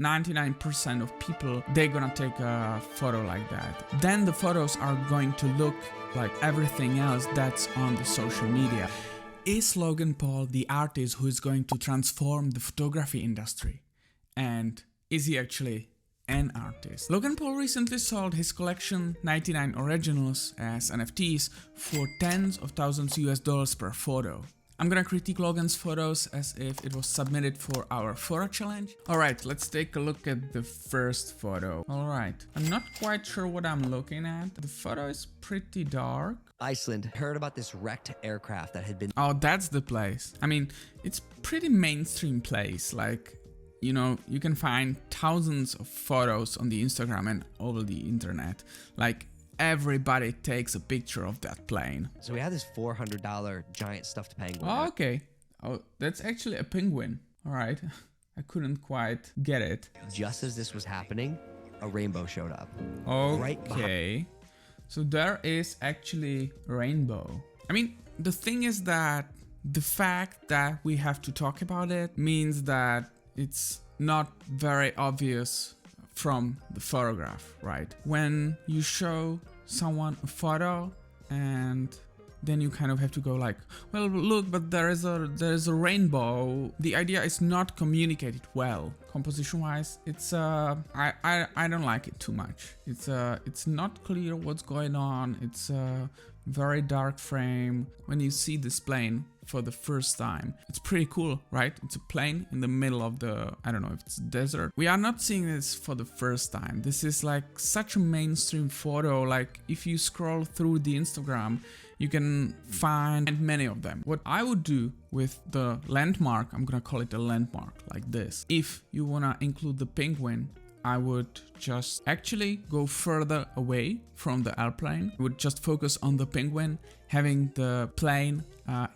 99% of people, they're gonna take a photo like that. Then the photos are going to look like everything else that's on the social media. Is Logan Paul the artist who is going to transform the photography industry? And is he actually an artist? Logan Paul recently sold his collection 99 originals as NFTs for tens of thousands US dollars per photo. I'm gonna critique Logan's photos as if it was submitted for our photo challenge. Alright, let's take a look at the first photo. Alright, I'm not quite sure what I'm looking at. The photo is pretty dark. Iceland. Heard about this wrecked aircraft that had been... Oh, that's the place. I mean, it's pretty mainstream place. Like, you know, you can find thousands of photos on the Instagram and over the internet. Like, everybody takes a picture of that plane. So we had this $400 giant stuffed penguin. Oh, okay. Oh, that's actually a penguin. All right. I couldn't quite get it. Just as this was happening, a rainbow showed up. Okay. So there is actually a rainbow. I mean, the thing is that the fact that we have to talk about it means that it's not very obvious from the photograph, right? When you show someone a photo and then you kind of have to go like, well, look, but there is a rainbow. The idea is not communicated well. Composition wise, it's I don't like it too much. It's not clear what's going on. It's a very dark frame. When you see this plane for the first time, it's pretty cool, right? It's a plane in the middle of the, I don't know if it's desert. We are not seeing this for the first time. This is like such a mainstream photo. Like if you scroll through the Instagram, you can find many of them. What I would do with the landmark, I'm gonna call it a landmark like this. If you wanna include the penguin, I would just actually go further away from the airplane. I would just focus on the penguin, having the plane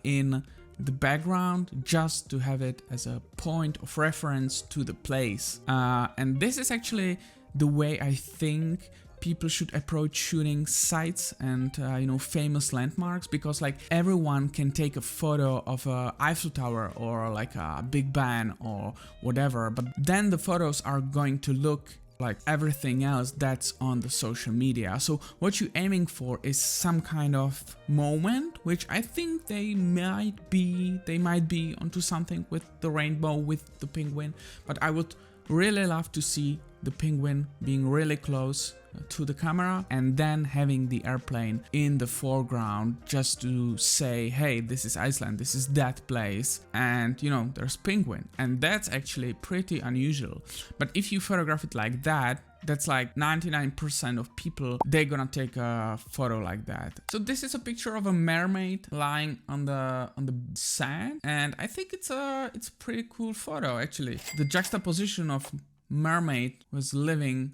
in the background, just to have it as a point of reference to the place. And this is actually the way I think people should approach shooting sites and you know, famous landmarks, because like everyone can take a photo of a Eiffel Tower or like a Big Ben or whatever, but then the photos are going to look like everything else that's on the social media. So what you're aiming for is some kind of moment, which I think they might be onto something with the rainbow, with the penguin, but I would really love to see the penguin being really close to the camera and then having the airplane in the foreground just to say, hey, this is Iceland, this is that place, and you know, there's penguin. And that's actually pretty unusual. But if you photograph it like that, that's like 99% of people, they're gonna take a photo like that. So this is a picture of a mermaid lying on the sand, and I think it's a pretty cool photo actually. The juxtaposition of mermaid was living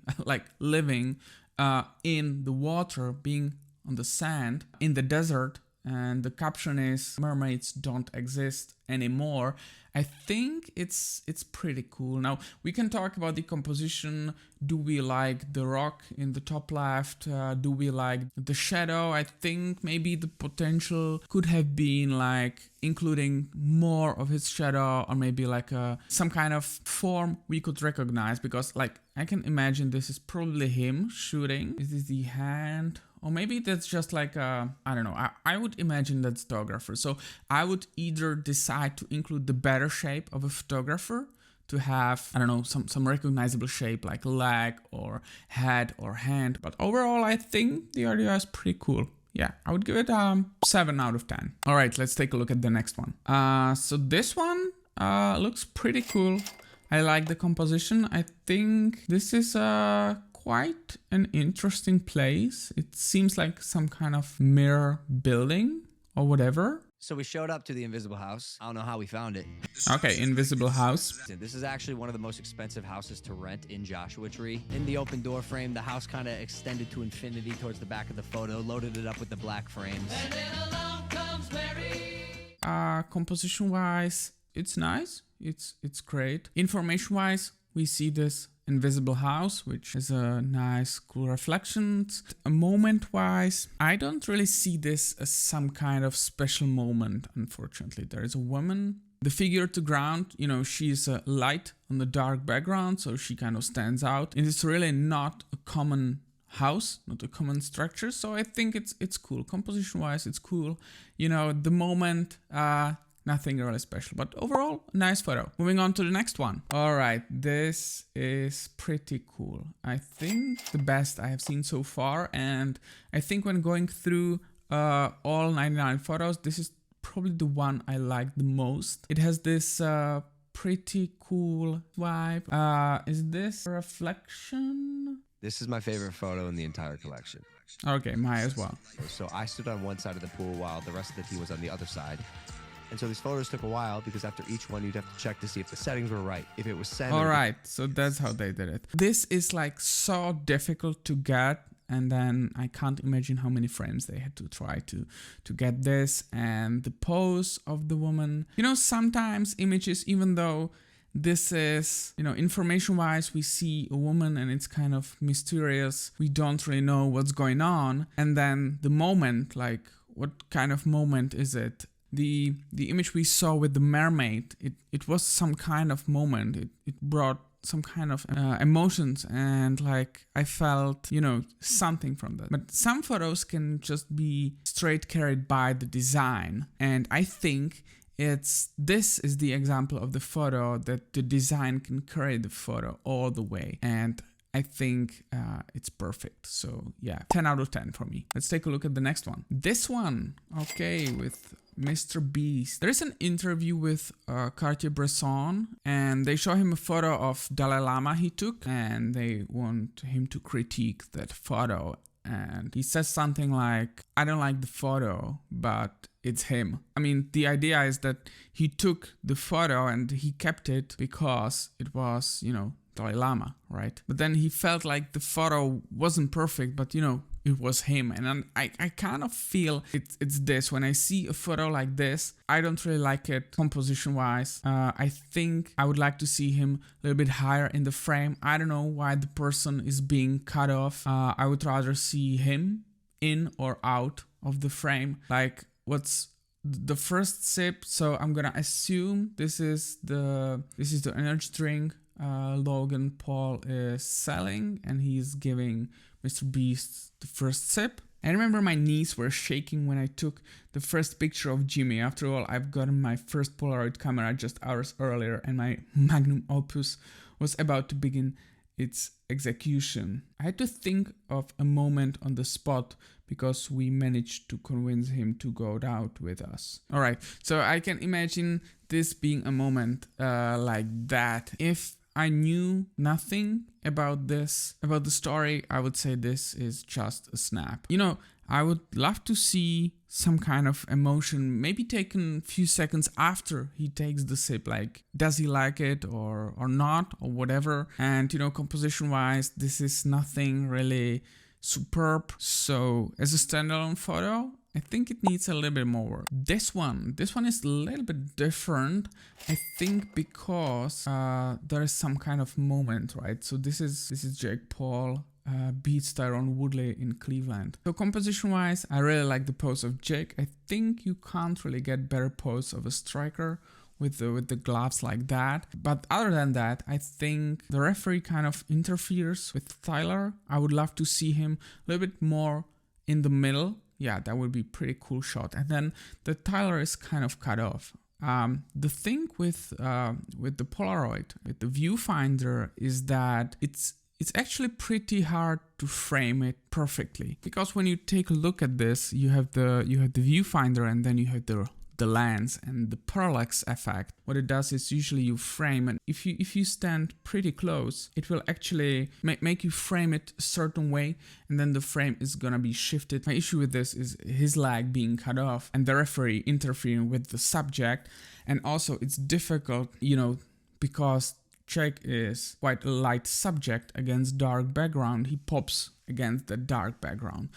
in the water, being on the sand in the desert, and the caption is mermaids don't exist anymore. I think it's pretty cool. Now we can talk about the composition. Do we like the rock in the top left? Do we like the shadow? I think maybe the potential could have been like including more of his shadow, or maybe like some kind of form we could recognize, because like I can imagine this is probably him shooting. Is this the hand? Or maybe that's just like I don't know. I would imagine that's photographer. So I would either decide to include the better shape of a photographer to have, I don't know, some recognizable shape like leg or head or hand. But overall, I think the idea is pretty cool. Yeah, I would give it 7 out of 10. All right, let's take a look at the next one. So this one looks pretty cool. I like the composition. I think this is quite an interesting place. It seems like some kind of mirror building or whatever. So we showed up to the invisible house. I don't know how we found it. Okay, invisible house. This is actually one of the most expensive houses to rent in Joshua Tree. In the open door frame, the house kind of extended to infinity towards the back of the photo, loaded it up with the black frames. And then along comes Mary. Composition wise, it's nice. It's great. Information wise, we see this invisible house, which is a nice, cool reflection. Moment-wise, I don't really see this as some kind of special moment, unfortunately. There is a woman the figure to ground, you know, she's light on the dark background, so she kind of stands out. And it's really not a common house, not a common structure, so I think it's cool. Composition wise, it's cool. You know, the moment, nothing really special, but overall, nice photo. Moving on to the next one. All right, this is pretty cool. I think the best I have seen so far, and I think when going through all 99 photos, this is probably the one I like the most. It has this pretty cool vibe. Is this a reflection? This is my favorite photo in the entire collection. Okay, mine as well. So I stood on one side of the pool while the rest of the team was on the other side. And so these photos took a while because after each one, you'd have to check to see if the settings were right, if it was centered. All right, so that's how they did it. This is like so difficult to get. And then I can't imagine how many frames they had to try to get this. And the pose of the woman. You know, sometimes images, even though this is, you know, information-wise, we see a woman and it's kind of mysterious. We don't really know what's going on. And then the moment, like, what kind of moment is it? The image we saw with the mermaid, it was some kind of moment. It brought some kind of emotions, and like I felt, you know, something from that. But some photos can just be straight carried by the design, and I think this is the example of the photo that the design can carry the photo all the way, and I think it's perfect. So yeah, 10 out of 10 for me. Let's take a look at the next one. This one, okay, with Mr. Beast. There is an interview with Cartier-Bresson, and they show him a photo of Dalai Lama he took, and they want him to critique that photo. And he says something like, I don't like the photo, but it's him. I mean, the idea is that he took the photo and he kept it because it was, you know, Dalai Lama, right? But then he felt like the photo wasn't perfect, but you know, it was him. And I kind of feel it's this. When I see a photo like this, I don't really like it composition wise. I think I would like to see him a little bit higher in the frame. I don't know why the person is being cut off. I would rather see him in or out of the frame. Like, what's the first sip? So I'm gonna assume this is the energy drink Logan Paul is selling, and he's giving Mr. Beast the first sip. I remember my knees were shaking when I took the first picture of Jimmy. After all, I've gotten my first Polaroid camera just hours earlier, and my magnum opus was about to begin its execution. I had to think of a moment on the spot because we managed to convince him to go out with us. All right, so I can imagine this being a moment like that. If I knew nothing about this, about the story, I would say this is just a snap. You know, I would love to see some kind of emotion, maybe taken a few seconds after he takes the sip, like, does he like it or not, or whatever. And, you know, composition wise, this is nothing really superb. So as a standalone photo, I think it needs a little bit more work. This one is a little bit different, I think, because there is some kind of moment, right? So this is Jake Paul beats Tyron Woodley in Cleveland. So composition wise, I really like the pose of Jake. I think you can't really get better pose of a striker with the gloves like that. But other than that, I think the referee kind of interferes with Tyler. I would love to see him a little bit more in the middle. Yeah, that would be pretty cool shot. And then the Tyler is kind of cut off. The thing with the Polaroid, with the viewfinder, is that it's actually pretty hard to frame it perfectly, because when you take a look at this, you have the viewfinder, and then you have the lens and the parallax effect. What it does is usually you frame, and if you stand pretty close, it will actually make you frame it a certain way, and then the frame is gonna be shifted. My issue with this is his leg being cut off and the referee interfering with the subject. And also it's difficult, you know, because Jake is quite a light subject against dark background. He pops against the dark background.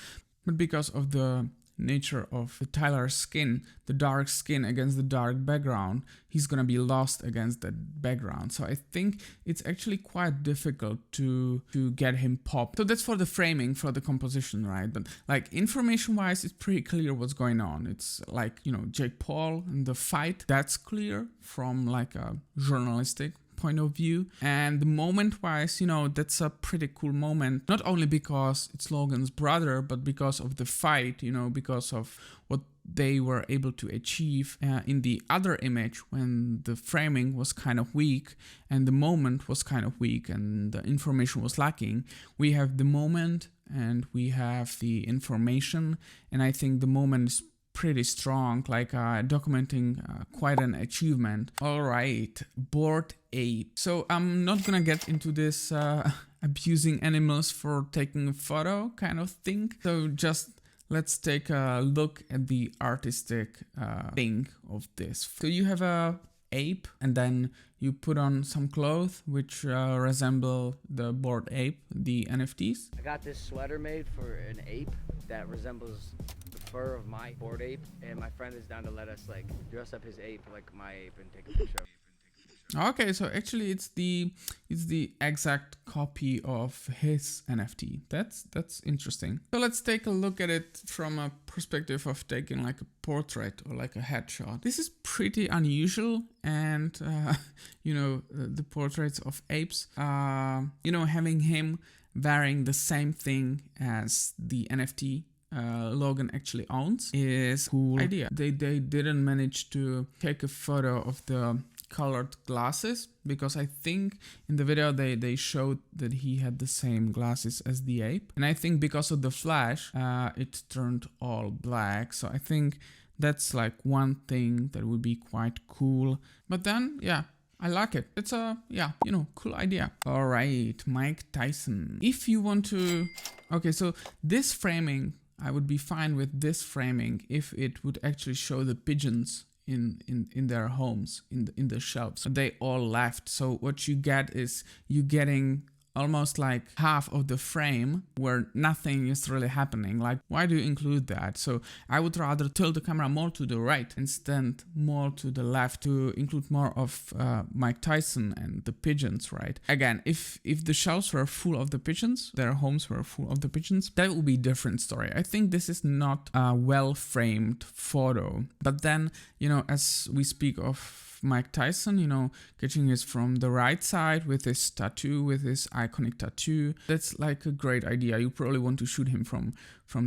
But because of the nature of the Tyler's skin, the dark skin against the dark background, he's gonna be lost against that background. So I think it's actually quite difficult to get him popped. So that's for the framing, for the composition, right? But like information wise, it's pretty clear what's going on. It's like, you know, Jake Paul and the fight, that's clear from like a journalistic point of view. And the moment wise, you know, that's a pretty cool moment, not only because it's Logan's brother, but because of the fight, you know, because of what they were able to achieve in the other image when the framing was kind of weak and the moment was kind of weak and the information was lacking. We have the moment and we have the information, and I think the moment is pretty strong, like documenting quite an achievement. All right, Bored Ape. So I'm not gonna get into this abusing animals for taking a photo kind of thing. So just let's take a look at the artistic thing of this. So you have a ape and then you put on some clothes which resemble the Bored Ape, the NFTs. I got this sweater made for an ape that resembles the fur of my Bored Ape, and my friend is down to let us like dress up his ape like my ape and take a picture. Okay, so actually it's the exact copy of his NFT. That's interesting. So let's take a look at it from a perspective of taking like a portrait or like a headshot. This is pretty unusual, and you know, the portraits of apes, you know, having him wearing the same thing as the NFT Logan actually owns is a cool idea. They didn't manage to take a photo of the colored glasses, because I think in the video they showed that he had the same glasses as the ape, and I think because of the flash it turned all black. So I think that's like one thing that would be quite cool. But then yeah, I like it. It's a, yeah, you know, cool idea. All right, Mike Tyson. If you want to, okay, so this framing, I would be fine with this framing if it would actually show the pigeons in their homes, in the shelves. They all left. So what you get is you getting almost like half of the frame where nothing is really happening. Like, why do you include that? So I would rather tilt the camera more to the right and stand more to the left to include more of Mike Tyson and the pigeons, right? Again, if the shelves were full of the pigeons, their homes were full of the pigeons, that would be a different story. I think this is not a well-framed photo. But then, you know, as we speak of Mike Tyson, you know, catching his from the right side with his tattoo, with his iconic tattoo. That's like a great idea. You probably want to shoot him from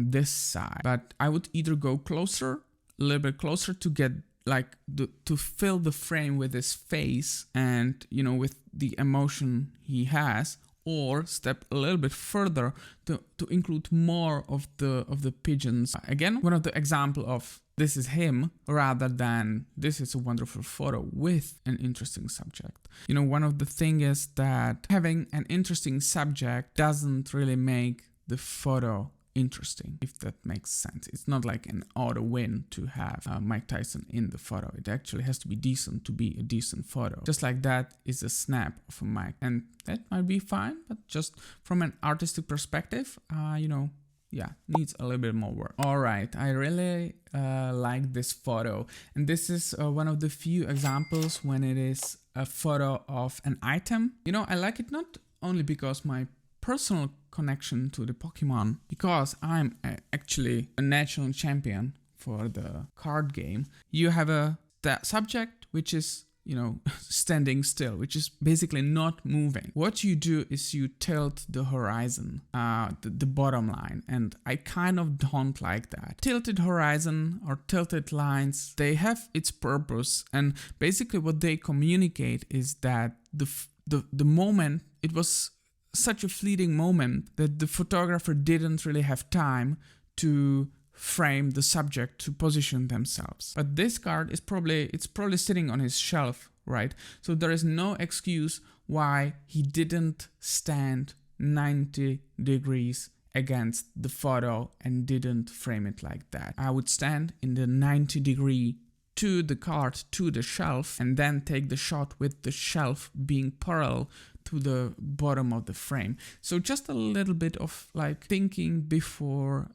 this side. But I would either go closer, a little bit closer to get like to fill the frame with his face and, you know, with the emotion he has, or step a little bit further to include more of the pigeons. Again, one of the example of this is him rather than this is a wonderful photo with an interesting subject. You know, one of the things is that having an interesting subject doesn't really make the photo interesting, if that makes sense. It's not like an auto win to have Mike Tyson in the photo. It actually has to be decent to be a decent photo. Just like that is a snap of a Mike, and that might be fine, but just from an artistic perspective, you know, yeah, needs a little bit more work. All right, I really like this photo, and this is one of the few examples when it is a photo of an item. You know, I like it not only because my personal connection to the Pokemon, because I'm actually a national champion for the card game. You have that subject which is, you know, standing still, which is basically not moving. What you do is you tilt the horizon, the bottom line, and I kind of don't like that. Tilted horizon or tilted lines, they have its purpose, and basically what they communicate is that the moment, it was such a fleeting moment that the photographer didn't really have time to frame the subject to position themselves. But this card is probably sitting on his shelf, right? So there is no excuse why he didn't stand 90 degrees against the photo and didn't frame it like that. I would stand in the 90 degree to the card, to the shelf, and then take the shot with the shelf being parallel to the bottom of the frame. So just a little bit of like thinking before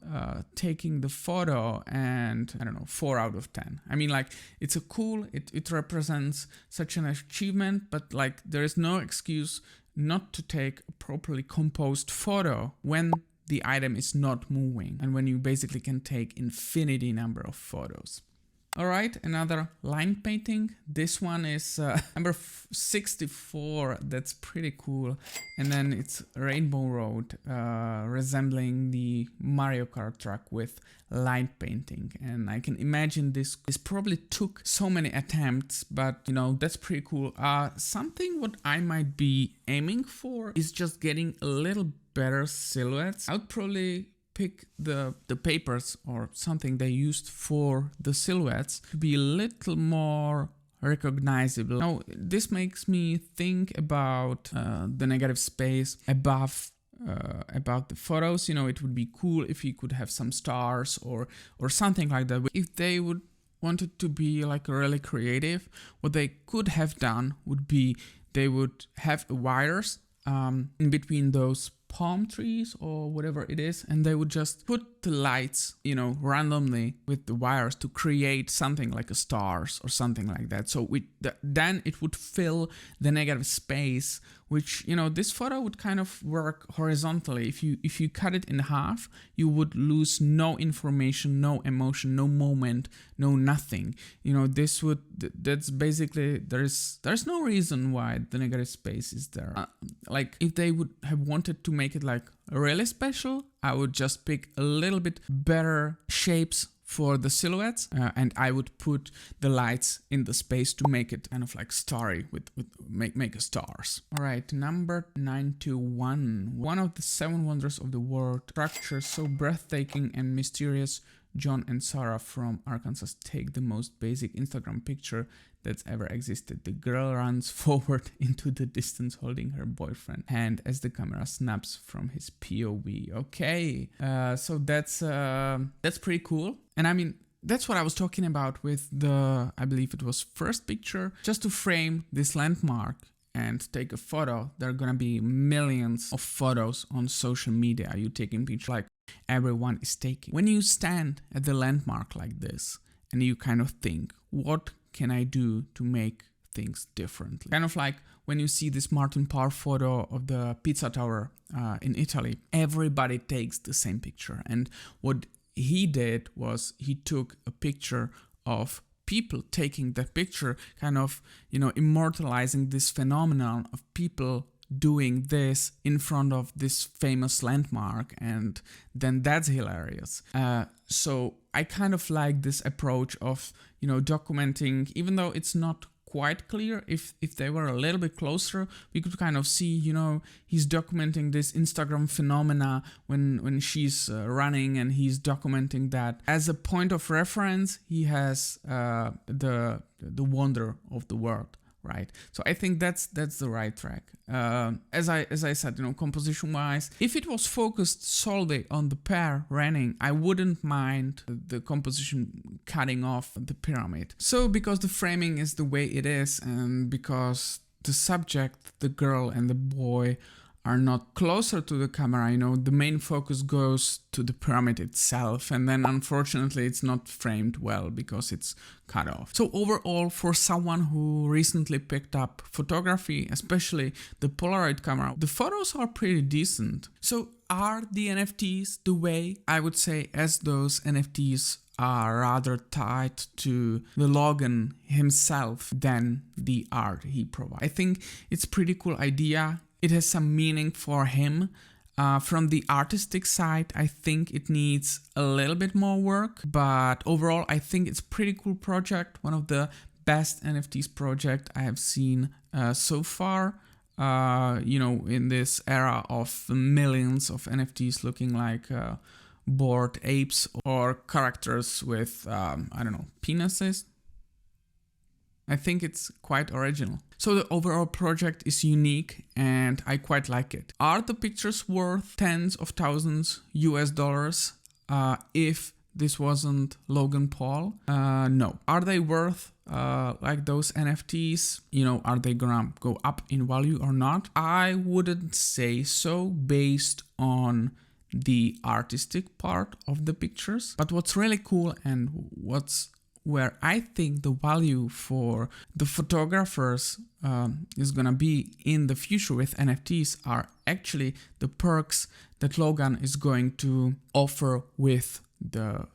taking the photo, and I don't know, 4 out of 10. I mean, like, it's a cool, it represents such an achievement, but like there is no excuse not to take a properly composed photo when the item is not moving and when you basically can take infinity number of photos. All right, another line painting. This one is number 64. That's pretty cool. And then it's Rainbow Road, resembling the Mario Kart track with line painting. And I can imagine this probably took so many attempts, but you know, that's pretty cool. Something what I might be aiming for is just getting a little better silhouettes. I would probably pick the papers or something they used for the silhouettes to be a little more recognizable. Now, this makes me think about the negative space above about the photos. You know, it would be cool if you could have some stars or something like that. If they would wanted to be like really creative, what they could have done would be they would have wires in between those palm trees or whatever it is, and they would just put the lights, you know, randomly with the wires to create something like a stars or something like that. So then it would fill the negative space, which, you know, this photo would kind of work horizontally. If you cut it in half, you would lose no information, no emotion, no moment, no nothing. You know, that's basically, there's no reason why the negative space is there. Like, if they would have wanted to make it like really special, I would just pick a little bit better shapes for the silhouettes, and I would put the lights in the space to make it kind of like starry with make a stars. All right, number 91. One of the 7 wonders of the world. Structure so breathtaking and mysterious. John and Sarah from Arkansas take the most basic Instagram picture that's ever existed. The girl runs forward into the distance holding her boyfriend hand as the camera snaps from his POV. Okay, so that's pretty cool. And I mean, that's what I was talking about with the, I believe it was first picture, just to frame this landmark and take a photo. There are gonna be millions of photos on social media. You taking pictures like everyone is taking. When you stand at the landmark like this and you kind of think, what can I do to make things differently? Kind of like when you see this Martin Parr photo of the pizza tower in Italy, everybody takes the same picture. And what he did was he took a picture of people taking that picture, kind of, you know, immortalizing this phenomenon of people doing this in front of this famous landmark, and then that's hilarious. So I kind of like this approach of, you know, documenting, even though it's not quite clear. If they were a little bit closer, we could kind of see, you know, he's documenting this Instagram phenomena when she's running, and he's documenting that as a point of reference. He has the wonder of the world. Right, so I think that's the right track. As I said, you know, composition wise, if it was focused solely on the pair running, I wouldn't mind the composition cutting off the pyramid. So because the framing is the way it is, and because the subject, the girl and the boy, are not closer to the camera, you know, the main focus goes to the pyramid itself, and then unfortunately it's not framed well because it's cut off. So overall, for someone who recently picked up photography, especially the Polaroid camera, the photos are pretty decent. So are the NFTs the way? I would say, as those NFTs are rather tied to the Logan himself than the art he provides. I think it's a pretty cool idea. It has some meaning for him. From the artistic side, I think it needs a little bit more work, but overall, I think it's a pretty cool project. One of the best NFTs project I have seen so far. You know, in this era of millions of NFTs looking like bored apes or characters with, I don't know, penises. I think it's quite original. So the overall project is unique and I quite like it. Are the pictures worth tens of thousands US dollars if this wasn't Logan Paul? No. Are they worth like those NFTs? You know, are they gonna go up in value or not? I wouldn't say so based on the artistic part of the pictures. But what's really cool and what's where I think the value for the photographers is gonna be in the future with NFTs are actually the perks that Logan is going to offer with the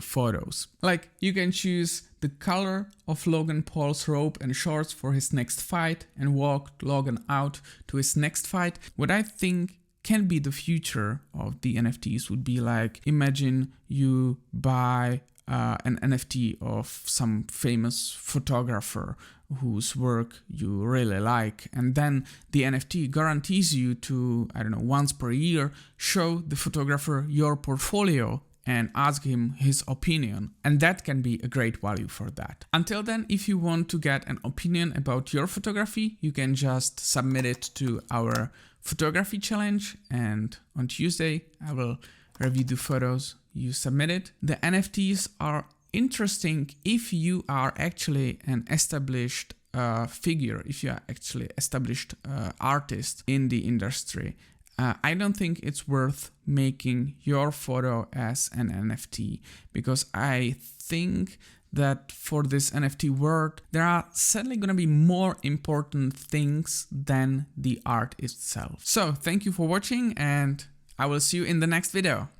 photos. Like, you can choose the color of Logan Paul's robe and shorts for his next fight and walk Logan out to his next fight. What I think can be the future of the NFTs would be like, imagine you buy an NFT of some famous photographer whose work you really like, and then the NFT guarantees you to, I don't know, once per year show the photographer your portfolio and ask him his opinion, and that can be a great value for that. Until then, if you want to get an opinion about your photography, you can just submit it to our photography challenge, and on Tuesday I will review the photos you submitted. The NFTs are interesting if you are actually an established figure, if you are actually established artist in the industry. I don't think it's worth making your photo as an NFT, because I think that for this NFT world, there are sadly gonna be more important things than the art itself. So thank you for watching, and I will see you in the next video.